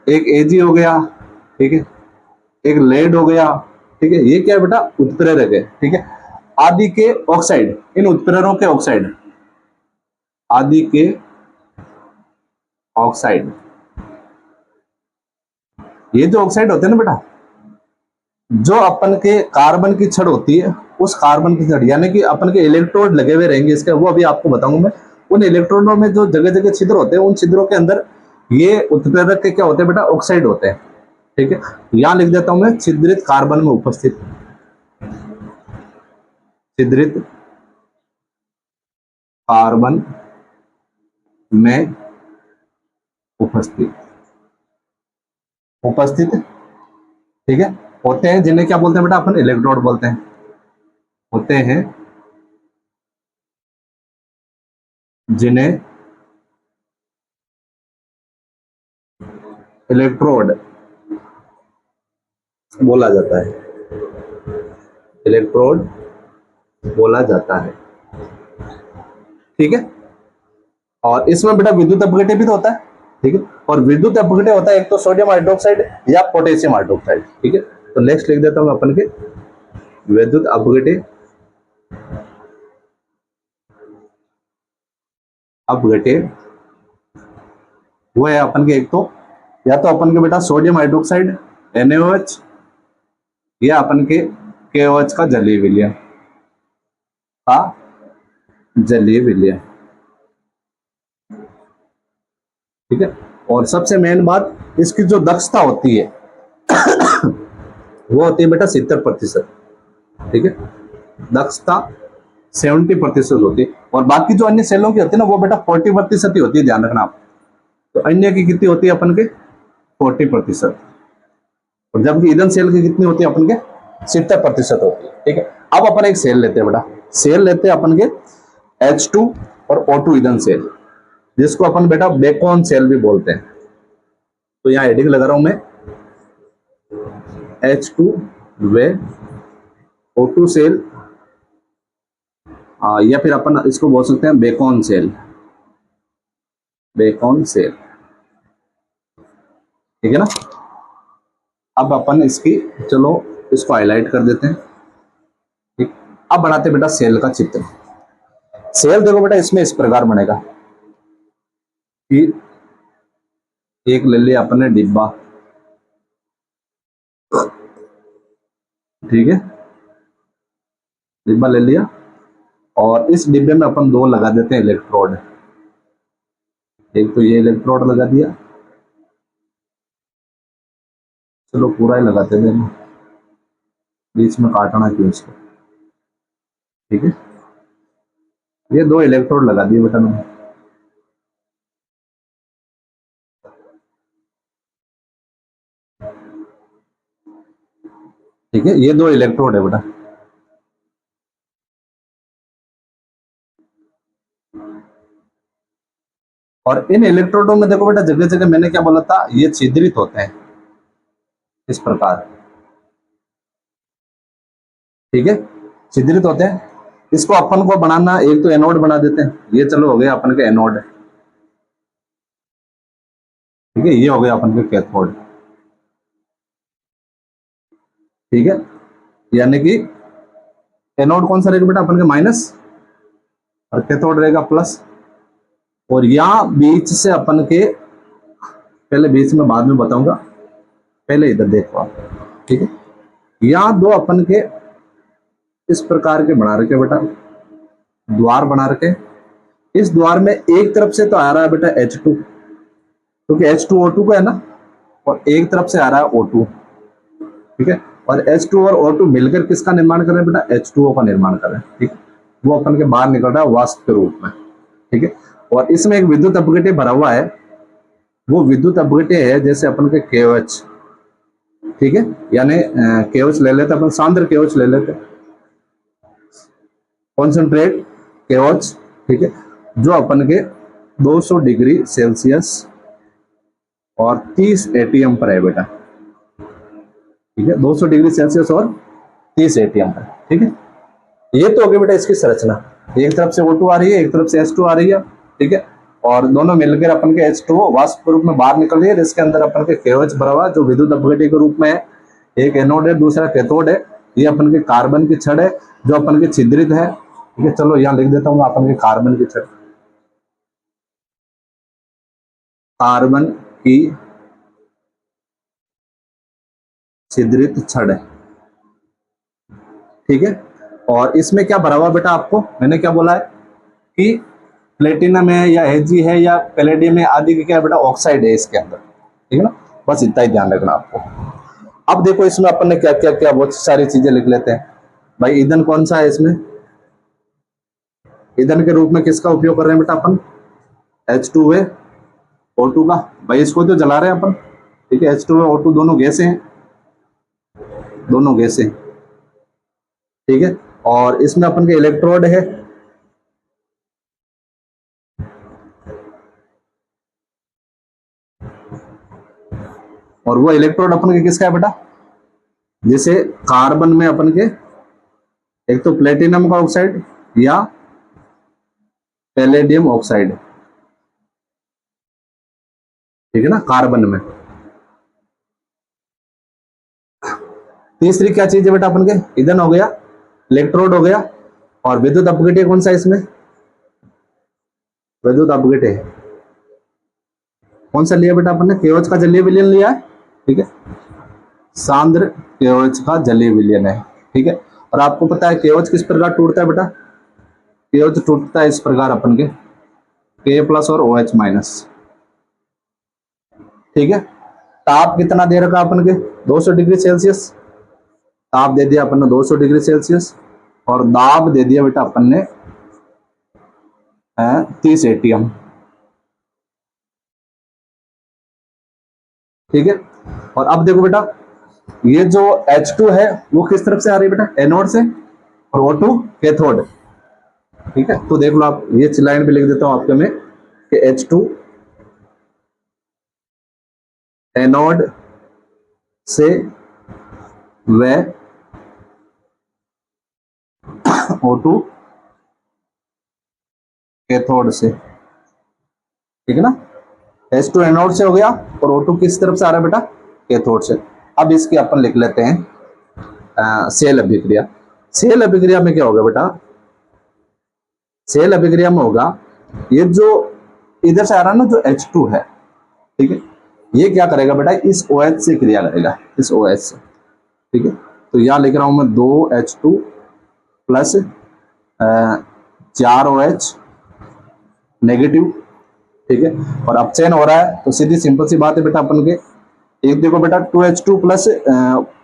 एक एजी हो गया, ठीक है, एक लेड हो गया। ठीक है, ये क्या है बेटा, उत्प्रेरक है। ठीक है, आदि के ऑक्साइड, इन उत्प्रेरकों के ऑक्साइड, आदि के ऑक्साइड, ये जो ऑक्साइड होते हैं ना बेटा, जो अपन के कार्बन की छड़ होती है, उस कार्बन की छड़ यानी कि अपन के इलेक्ट्रोड लगे हुए रहेंगे इसके, वो अभी आपको बताऊंगा मैं। उन इलेक्ट्रोडों में जो जगह जगह छिद्र होते हैं, उन छिद्रों के अंदर ये उत्प्रेरक के क्या होते हैं बेटा, ऑक्साइड होते हैं। ठीक है, यहां लिख देता हूं मैं, छिद्रित कार्बन में उपस्थित, छिद्रित कार्बन में उपस्थित, उपस्थित। ठीक है, होते हैं, जिन्हें क्या बोलते हैं बेटा, अपन इलेक्ट्रोड बोलते हैं, होते हैं जिन्हें इलेक्ट्रोड बोला जाता है, इलेक्ट्रोड बोला जाता है। ठीक है, और इसमें बेटा विद्युत अपघट्य भी तो होता है। ठीक है, और विद्युत अपघट्य होता है एक तो सोडियम हाइड्रोक्साइड या पोटेशियम हाइड्रोक्साइड। ठीक है, तो नेक्स्ट लिख देता हूं अपन के, विद्युत अपघट्य, अपघट्य वो है अपन के एक तो, या तो अपन के बेटा सोडियम हाइड्रोक्साइड NaOH, या अपन के KOH का जलीय विलयन, का जलीय विलयन। ठीक है, और सबसे मेन बात, इसकी जो दक्षता होती है वो होती है बेटा 70%। ठीक है, दक्षता 70% होती है, और बाकी जो अन्य सेलों की होती है ना, वो बेटा 40% ही होती है, ध्यान रखना आप। तो अन्य की कितनी होती है अपन के, 40%, और जबकि ईंधन सेल की कितनी होती है अपन के, 70% होती है। ठीक है, अब अपन एक सेल लेते हैं बेटा, सेल लेते हैं अपन के H2 और O2 ईंधन सेल, जिसको अपन बेटा बेकॉन सेल भी बोलते हैं। तो यहां हेडिंग लगा रहा हूं मैं, H2 वे O2 सेल, या फिर अपन इसको बोल सकते हैं बेकॉन सेल, बेकॉन सेल। ठीक है ना, अब अपन इसकी, चलो इसको हाईलाइट कर देते हैं। ठीक, अब बनाते बेटा सेल का चित्र। सेल देखो बेटा, इसमें इस प्रकार बनेगा कि एक ले लिया अपन ने डिब्बा, ठीक है, डिब्बा ले लिया, और इस डिब्बे में अपन दो लगा देते हैं इलेक्ट्रोड। एक तो ये इलेक्ट्रोड लगा दिया, चलो पूरा ही लगाते हैं, बीच में काटना क्यों इसको। ठीक है, ये दो इलेक्ट्रोड लगा दिए बेटा मैंने। ठीक है, ये दो इलेक्ट्रोड है बेटा, और इन इलेक्ट्रोडों में देखो बेटा, जगह जगह मैंने क्या बोला था, ये छिद्रित होते हैं इस प्रकार। ठीक है, छिद्रित होते हैं, इसको अपन को बनाना, एक तो एनोड बना देते हैं, ये चलो हो गया अपन का एनोड। ठीक है, ये हो गया अपन का कैथोड। ठीक है, यानी कि एनोड कौन सा रहेगा बेटा, अपन के माइनस, और कैथोड रहेगा प्लस। और यहां बीच से अपन के, पहले बीच में बाद में बताऊंगा, पहले इधर देखो आप। ठीक है, यहां दो अपन के इस प्रकार के बना रखे बेटा, द्वार बना रखे। इस द्वार में एक तरफ से तो आ रहा है बेटा H2, क्योंकि H2O2 का है ना, और एक तरफ से आ रहा है O2। ठीक है, और H2 और O2 मिलकर किसका निर्माण कर रहे हैं बेटा, H2O का निर्माण कर रहे हैं। ठीक है, वो अपन के बाहर निकल रहा है वाष्प के रूप में। ठीक है, और इसमें एक विद्युत अपघट्य भरा हुआ है, वो विद्युत अपघट्य है जैसे अपन के केवच, ठीक है, यानी केवच ले लेते अपन, सांद्र केवच ले लेते, कॉन्सेंट्रेट केवच, ठीक है, जो अपन के 200 डिग्री सेल्सियस और 30 एटीएम पर है बेटा, ठीक है, 200 डिग्री सेल्सियस और 30 एटीएम पर, ठीक है। ये तो हो गया बेटा इसकी संरचना, एक तरफ से O2 आ रही है, एक तरफ से H2 आ रही है, ठीक है, और दोनों मिलकर अपन के H2O वाष्प रूप में बाहर निकल रही है, इसके अंदर अपन के केवच भरा हुआ जो विद्युत अपघट्य के रूप में है, एक एनोड है दूसरा कैथोड है, ये अपन के कार्बन की छड़ है जो अपन के छिद्रित है, ठीक है। चलो यहाँ लिख देता हूँ अपन के कार्बन की छड़, कार्बन की छिद्रित छड़ है, ठीक है। और इसमें क्या भरा हुआ बेटा, आपको मैंने क्या बोला है कि प्लेटिनम है या Ag है या पैलेडियम है आदि की क्या बेटा ऑक्साइड है इसके अंदर, ठीक है ना, बस इतना ही ध्यान रखना आपको। अब देखो इसमें अपन ने क्या क्या क्या बहुत सारी चीजें लिख लेते हैं भाई। ईंधन कौन सा है इसमें, ईंधन के रूप में किसका उपयोग कर रहे हैं बेटा अपन, H2 है O2 का, भाई इसको तो जला रहे हैं अपन, ठीक है, H2 है O2 दोनों गैसें हैं, दोनों गैसें, ठीक है। और इसमें अपन के इलेक्ट्रोड है, और वो इलेक्ट्रोड अपन के किसका है बेटा, जैसे कार्बन में अपन के एक तो प्लेटिनम का ऑक्साइड या पैलेडियम ऑक्साइड, ठीक है ना, कार्बन में। तीसरी क्या चीज है बेटा अपन के, ईंधन हो गया, इलेक्ट्रोड हो गया, और विद्युत अपघट्य कौन सा है इसमें, विद्युत अपघट्य कौन सा लिया बेटा अपन ने, केवच का जलीय विलयन लिया है, ठीक है, सांद्र केवच का जलीय विलयन है, ठीक है। और आपको पता है केवच किस प्रकार टूटता है बेटा, केवच टूटता है इस प्रकार अपन के K+ और OH-, ठीक है। ताप कितना दे रखा अपन के 200 डिग्री सेल्सियस, ताप दे दिया अपन ने 200 डिग्री सेल्सियस, और दाब दे दिया बेटा अपन ने 30 एटीएम, ठीक है। और अब देखो बेटा ये जो H2 है वो किस तरफ से आ रही है बेटा, एनोड से, और O2 कैथोड, ठीक है। तो देख लो आप, ये लाइन भी लिख देता हूं आपके में कि H2 एनोड से व O2 कैथोड से, ठीक है ना, H2 एनोड से हो गया और O2 किस तरफ से आ रहा है बेटा, कैथोड से। अब इसकी अपन लिख लेते हैं सेल अभिक्रिया। सेल अभिक्रिया में क्या होगा बेटा, सेल अभिक्रिया में होगा ये जो इधर से आ रहा है ना जो H2 है, ठीक है, ये क्या करेगा बेटा, इस OH से क्रिया करेगा, इस OH से, ठीक है। तो यहां लिख रहा हूं मैं 2H2 प्लस 4OH नेगेटिव, ठीक है। और अपचयन हो रहा है तो सीधी सिंपल सी बात है बेटा अपन के, एक देखो बेटा 2H2 प्लस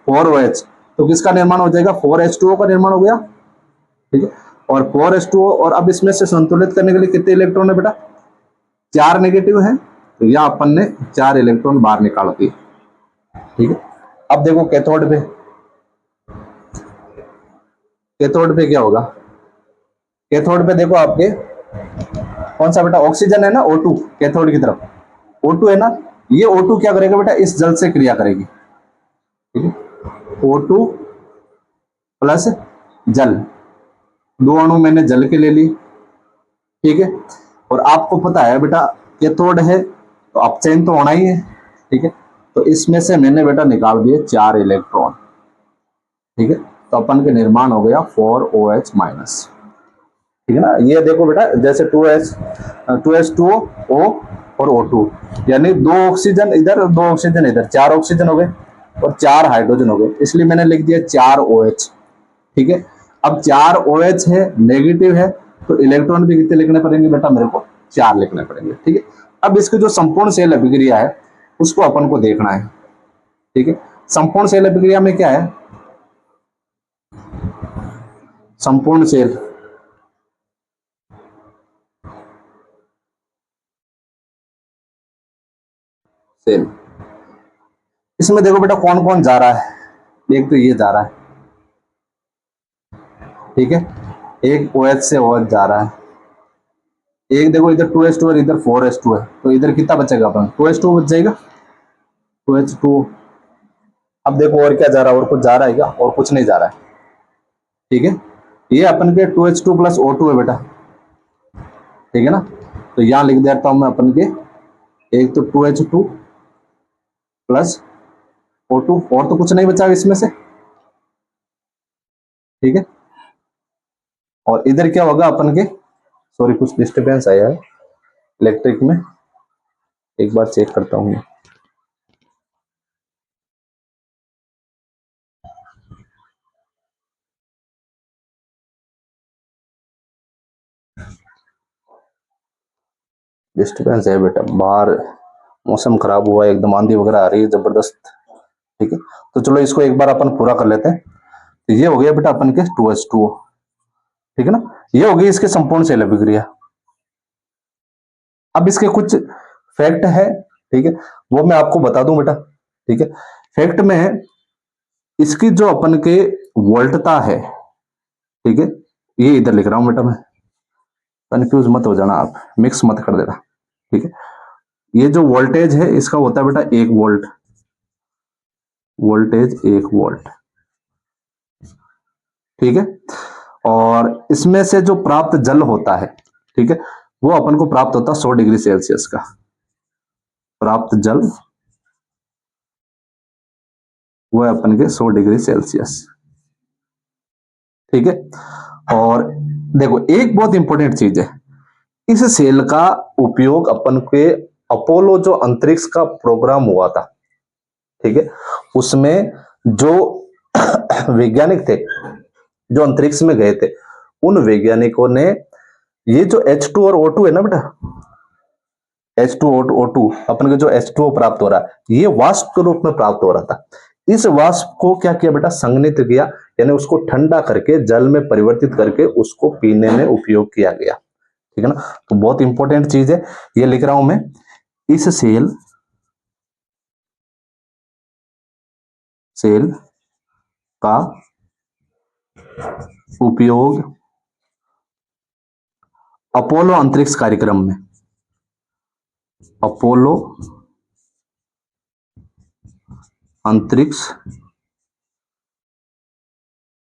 4OH, तो किसका निर्माण हो जाएगा, 4H2O का निर्माण हो गया, ठीक है। और 4H2O, और अब इसमें से संतुलित करने के लिए कितने इलेक्ट्रॉन है बेटा, 4 नेगेटिव है, तो यह अपन ने 4 इलेक्ट्रॉन बाहर निकाल दिए, ठीक है। अब देखो कैथोड पे, कैथोड पे क्या होगा, कैथोड पे देखो आपके कौन सा बेटा, ऑक्सीजन है ना O2 कैथोड की तरफ, O2 है ना, ये O2 क्या करेगा बेटा, इस जल से क्रिया करेगी, ठीक है, O2 प्लस जल, 2 अणु मैंने जल के ले ली, ठीक है। और आपको पता है बेटा कैथोड है तो अपचयन तो होना ही है, ठीक है, तो इसमें से मैंने बेटा निकाल दिए 4 इलेक्ट्रॉन, ठीक है, तो अपन के निर्माण हो गया 4OH-, ठीक है ना। ये देखो बेटा जैसे 2H2O और O2, यानी 2 ऑक्सीजन इधर 2 ऑक्सीजन इधर, 4 ऑक्सीजन हो गए और 4 हाइड्रोजन हो गए, इसलिए मैंने लिख दिया 4OH, ठीक है। अब 4OH है, नेगेटिव है, तो इलेक्ट्रॉन भी कितने लिखने पड़ेंगे बेटा, मेरे को 4 लिखने पड़ेंगे, ठीक है। अब इसकी जो संपूर्ण सेल अभिक्रिया है उसको अपन को देखना है, ठीक है। संपूर्ण सेल अभिक्रिया में क्या है, संपूर्ण सेल सेल। इसमें देखो बेटा कौन कौन जा रहा है, एक तो ये जा रहा है, ठीक है, एक OH से OH जा रहा है, एक देखो इधर 2H2 और इधर 4H2 है, तो इधर कितना बचेगा अपन, 2H2 बच जाएगा, 2H2। अब देखो और क्या जा रहा है, और कुछ जा रहा है क्या, और कुछ नहीं जा रहा है, ठीक है, ये अपन के 2H2 प्लस O2 है बेटा, ठीक है ना, तो यहां लिख देता हूं मैं अपन के, एक तो 2H2 प्लस O2, और तो कुछ नहीं बचा इसमें से, ठीक है, और इधर क्या होगा अपन के, सॉरी कुछ डिस्टरबेंस आया है इलेक्ट्रिक में, एक बार चेक करता हूँ। डिस्टरबेंस है बेटा, बाहर मौसम खराब हुआ है, एकदम आंधी वगैरह आ रही है जबरदस्त, ठीक है, तो चलो इसको एक बार अपन पूरा कर लेते हैं। तो ये हो गया बेटा अपन के 2H2O, ठीक है ना, ये हो गई इसके संपूर्ण सेल अभिक्रिया। अब इसके कुछ फैक्ट है, ठीक है, वो मैं आपको बता दूं बेटा, ठीक है, फैक्ट में है इसकी जो अपन के वोल्टता है, ठीक है, ये इधर लिख रहा हूं बेटा मैं, कंफ्यूज मत हो जाना आप, मिक्स मत कर देना, ठीक है, ये जो वोल्टेज है इसका होता है बेटा 1 वोल्ट, वोल्टेज 1 वोल्ट, ठीक है, और इसमें से जो प्राप्त जल होता है, ठीक है, वो अपन को प्राप्त होता है 100 डिग्री सेल्सियस का, प्राप्त जल वो है अपन के 100 डिग्री सेल्सियस, ठीक है, और देखो एक बहुत इंपॉर्टेंट चीज है, इस सेल का उपयोग अपन के अपोलो जो अंतरिक्ष का प्रोग्राम हुआ था, ठीक है, उसमें जो वैज्ञानिक थे जो अंतरिक्ष में गए थे, उन वैज्ञानिकों ने ये जो H2 और O2 है ना बेटा, H2 O2 अपन को जो H2O प्राप्त हो रहा है, ये वाष्प के रूप में प्राप्त हो रहा था, इस वाष्प को क्या किया बेटा, संघनित किया, यानी उसको ठंडा करके जल में परिवर्तित करके उसको पीने में उपयोग किया गया, ठीक है ना, तो बहुत इंपॉर्टेंट चीज है, ये लिख रहा हूं मैं, इस सेल का उपयोग अपोलो अंतरिक्ष कार्यक्रम में, अपोलो अंतरिक्ष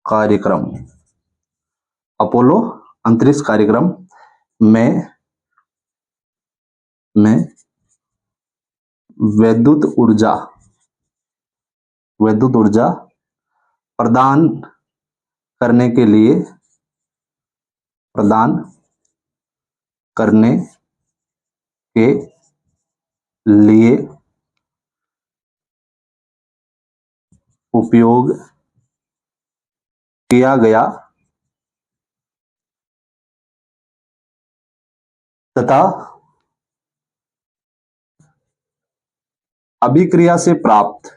कार्यक्रम, अपोलो अंतरिक्ष कार्यक्रम में विद्युत ऊर्जा प्रदान करने के लिए उपयोग किया गया तथा अभिक्रिया से प्राप्त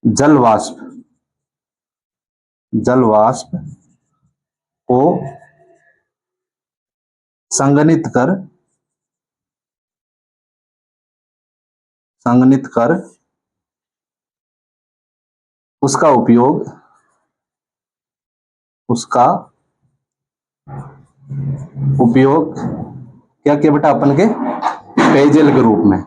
जल वाष्प को संघनित कर उसका उपयोग क्या किया बेटा अपन के पेयजल के रूप में,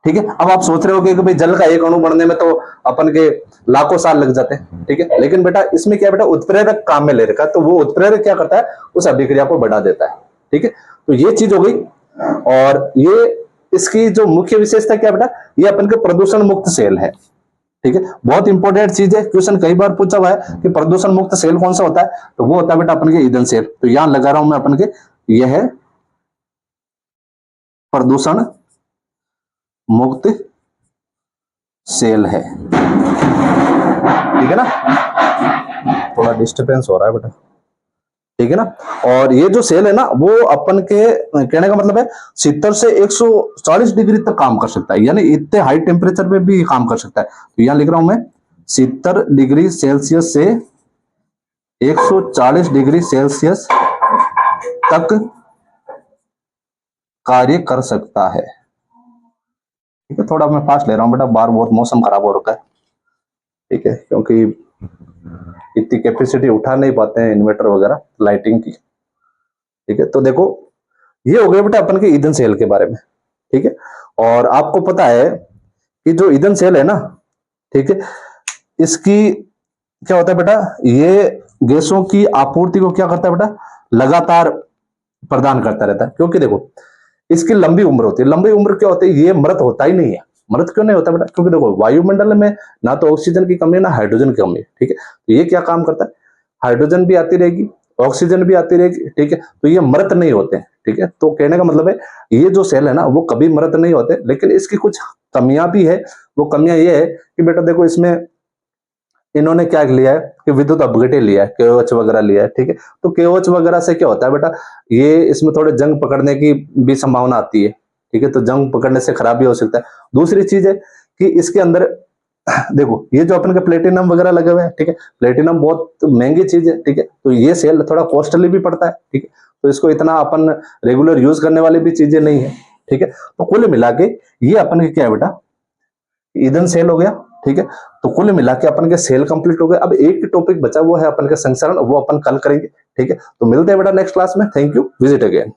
ठीक है। अब आप सोच रहे हो कि भाई जल का एक अणु बनने में तो अपन के लाखों साल लग जाते हैं, ठीक है, लेकिन बेटा इसमें क्या बेटा उत्प्रेरक काम में ले रखा है, तो वो उत्प्रेरक क्या करता है, उस अभिक्रिया को बढ़ा देता है, ठीक है, तो ये चीज हो गई। और ये इसकी जो मुख्य विशेषता क्या बेटा, ये अपन के प्रदूषण मुक्त सेल है, ठीक है, बहुत इंपॉर्टेंट चीज है, क्वेश्चन कई बार पूछा हुआ है कि प्रदूषण मुक्त सेल कौन सा होता है, तो वो होता है बेटा अपन के ईंधन सेल, तो यहां लगा रहा हूं मैं अपन के, यह है प्रदूषण मुक्त सेल है, ठीक है ना, थोड़ा डिस्टरबेंस हो रहा है बेटा, ठीक है ना, और ये जो सेल है ना वो अपन के कहने का मतलब है 70 से 140 डिग्री तक काम कर सकता है, यानी इतने हाई टेम्परेचर पे भी काम कर सकता है, तो यहां लिख रहा हूं मैं 70 डिग्री सेल्सियस से 140 डिग्री सेल्सियस तक कार्य कर सकता है। ठीक है, थोड़ा मैं फास्ट ले रहा हूं बेटा, बाहर बहुत मौसम खराब हो रखा है। ठीक है, क्योंकि इतनी कैपेसिटी उठा नहीं पाते हैं इन्वर्टर वगैरह लाइटिंग की। ठीक है, तो देखो ये हो गया बेटा अपन के ईंधन सेल के बारे में। ठीक है, और आपको पता है कि जो ईंधन सेल है ना, ठीक है, इसकी क्या होता है बेटा, ये गैसों की आपूर्ति को क्या करता है बेटा, लगातार प्रदान करता रहता है। क्योंकि देखो इसकी लंबी उम्र होती है। लंबी उम्र क्या होती है, ये मृत होता ही नहीं है। मृत क्यों नहीं होता बेटा, क्योंकि देखो वायुमंडल में ना तो ऑक्सीजन की कमी है ना हाइड्रोजन की कमी है। ठीक है, तो ये क्या काम करता है, हाइड्रोजन भी आती रहेगी, ऑक्सीजन भी आती रहेगी। ठीक है, तो ये मृत नहीं होते। ठीक है, तो कहने का मतलब है ये जो सेल है ना वो कभी मृत नहीं होते, लेकिन इसकी कुछ कमियां भी है। वो कमियां ये है कि बेटा देखो इसमें इन्होंने क्या लिया है कि विद्युत अपघटे लिया है, केओएच वगैरह लिया है। ठीक है, तो केओएच वगैरह से क्या होता है बेटा, ये इसमें थोड़े जंग पकड़ने की भी संभावना आती है। ठीक है, तो जंग पकड़ने से खराब भी हो सकता है। दूसरी चीज है कि इसके अंदर देखो ये जो अपन के प्लेटिनम वगैरह लगे हुए हैं, ठीक है, प्लेटिनम बहुत महंगी चीज है। ठीक है, तो ये सेल थोड़ा कॉस्टली भी पड़ता है। ठीक है, तो इसको इतना अपन रेगुलर यूज करने वाली भी चीजें नहीं है। ठीक है, तो कुल मिला के ये अपन के क्या है बेटा, ईंधन सेल हो गया। ठीक है, तो कुल मिला के अपन के सेल कंप्लीट हो गए। अब एक टॉपिक बचा, वो है अपन का संचरण, वो अपन कल करेंगे। ठीक है, तो मिलते हैं बेटा नेक्स्ट क्लास में। Thank you, visit again.